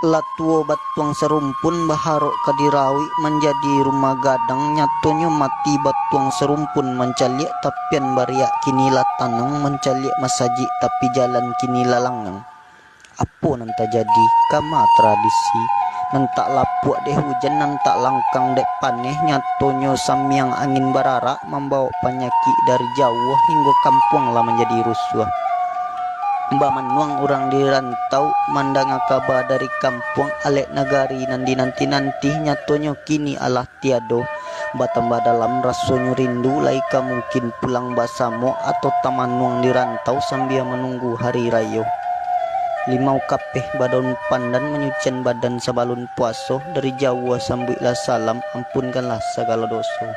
Latuo batuang serumpun baharok kadirawi menjadi rumah gadang, nyatonyo mati batuang serumpun mencaliak tapian bariak kini latanang, mencaliak masaji tapi jalan kini lalangang. Apo nanta jadi kama tradisi nantak lapuak deh hujan nantak langkang dek paneh, nyatonyo samiang angin bararak membawa penyakit dari jauh hingga kampung lah menjadi rusuh. Mbak manuang orang di rantau mandang kabar dari kampung alek nagari nanti nyatonyo kini alah tiado, batambah dalam rasonyo rindu laika mungkin pulang basamo atau tamanuang di rantau sambil menunggu hari rayo. Limau kapeh badon pandan menyucian badan sabalun puaso, dari Jawa sambuilah salam ampunkanlah segala dosa.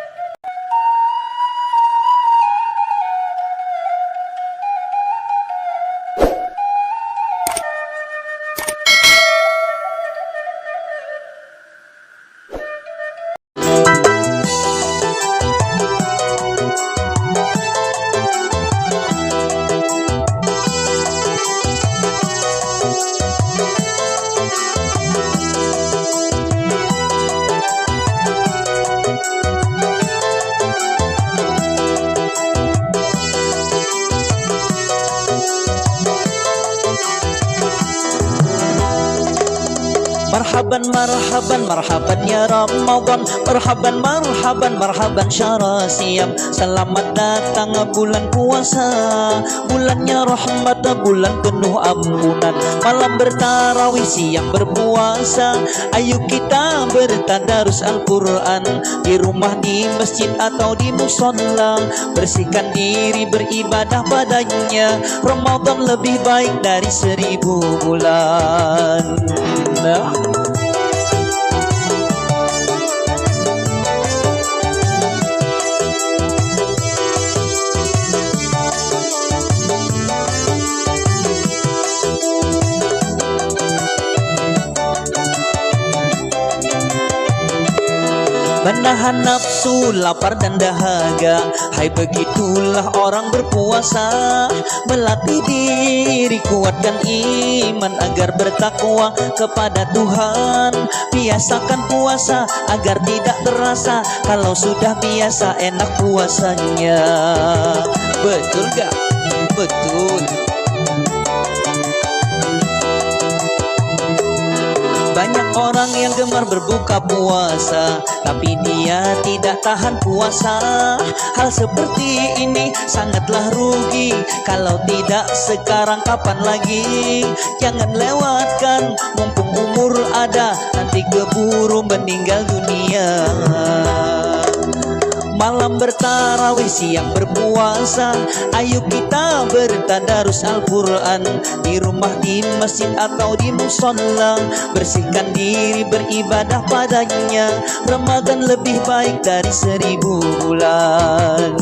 Marhaban marhaban marhaban ya Ramadan, marhaban marhaban marhaban syahra siam. Selamat datang bulan puasa, bulannya rahmat, bulan penuh ampunan. Malam bertarawih, siang berpuasa, ayo kita bertadarus Al-Quran. Di rumah, di masjid atau di musola, bersihkan diri beribadah padanya. Ramadan lebih baik dari 1000 bulan. Menahan nafsu, lapar dan dahaga, hai begitulah orang berpuasa. Melatih diri, kuatkan iman agar bertakwa kepada Tuhan. Biasakan puasa agar tidak terasa, kalau sudah biasa enak puasanya. Betul gak? Betul. Banyak orang yang gemar berbuka puasa, tapi dia tidak tahan puasa. Hal seperti ini sangatlah rugi, kalau tidak sekarang kapan lagi. Jangan lewatkan, mumpung umur ada, nanti keburu meninggal dunia. Malam bertarawih, siang berpuasa, ayo kita bertadarus Al-Quran. Di rumah, di masjid atau di musola, bersihkan diri beribadah padanya. Ramadan lebih baik dari 1000 bulan.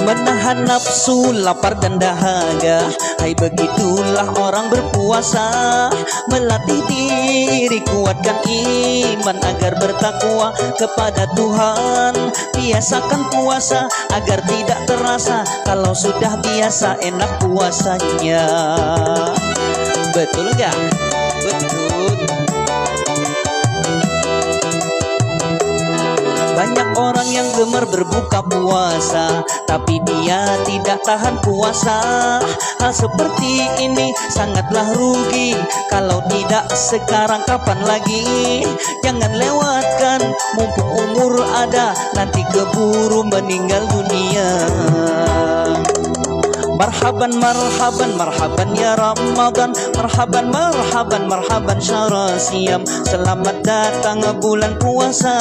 Menahan nafsu, lapar dan dahaga, hai begitulah orang berpuasa. Melatih diri, kuatkan iman agar bertakwa kepada Tuhan. Biasakan puasa agar tidak terasa, kalau sudah biasa enak puasanya. Betul gak? Betul. Banyak orang yang gemar berbuka puasa, tapi dia tidak tahan puasa. Hal seperti ini sangatlah rugi, kalau tidak sekarang kapan lagi. Jangan lewatkan, mumpung umur ada, nanti keburu meninggal dunia. Marhaban marhaban marhaban ya Ramadan, marhaban marhaban marhaban syahra siam. Selamat datang bulan puasa,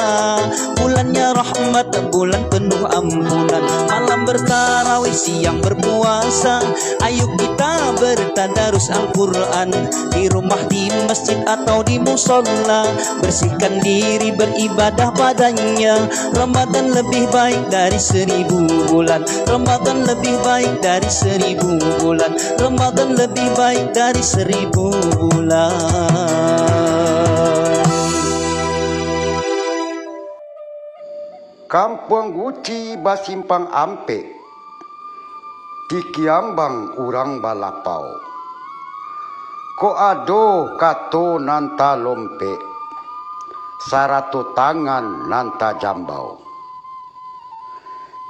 bulannya rahmat, bulan penuh ampunan. Malam bertarawih, siang berpuasa, ayo kita bertadarus Al-Quran. Di rumah, di masjid atau di musola, bersihkan diri beribadah padanya. Ramadan lebih baik dari 1000 bulan, Ramadan lebih baik dari 1000 1000 bulan. Ramadan lebih baik dari 1000 bulan. Kampung Guci Basimpang Ampe, di Kiambang urang balapau. Ko ado kato nanta lompe, saratu tangan nanta jambau.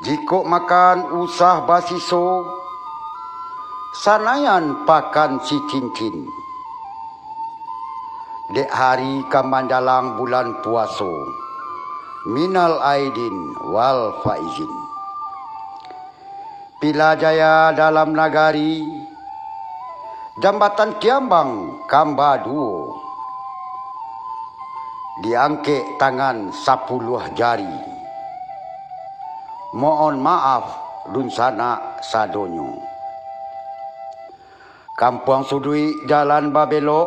Jiko makan usah basiso, sanayan pakan si cincin. Dek hari kamandalang bulan puaso, minal aidin wal faizin. Pila jaya dalam nagari, jambatan Kiambang Kamba duo, diangke tangan 10 jari. Mohon maaf lunsana sadonyo. Kampung Sudui Jalan Babelok,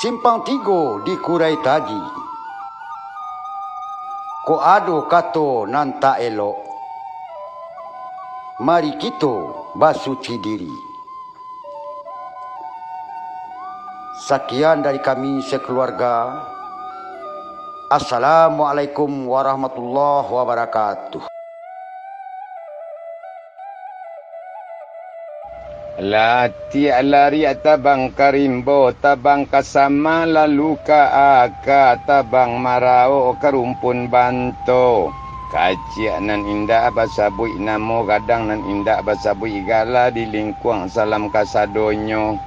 Simpang 3 di Kurai Taji. Ko ado kato nanta elok, mari kita basuci diri. Sekian dari kami sekeluarga. Assalamualaikum warahmatullahi wabarakatuh. Lati alari tabang karimbo, tabang kasama lalu ka aka, tabang marao karumpun banto. Kaciak nan indah basabui namo, kadang nan indah basabui igala di lingkuang salam kasadonyo.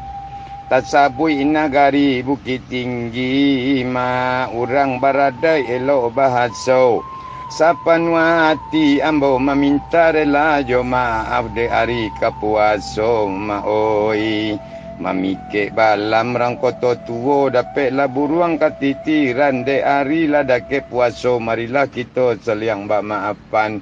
Tasabui nagari Bukit Tinggi, ma urang baradai elo bahaso. Sapanuati ambo meminta rela jo maaf de hari kapuaso maoi. Mamike balam rangkoto tuo dapet la buruang katitiran de hari la dake puaso, marilah kita seliang ba maafan.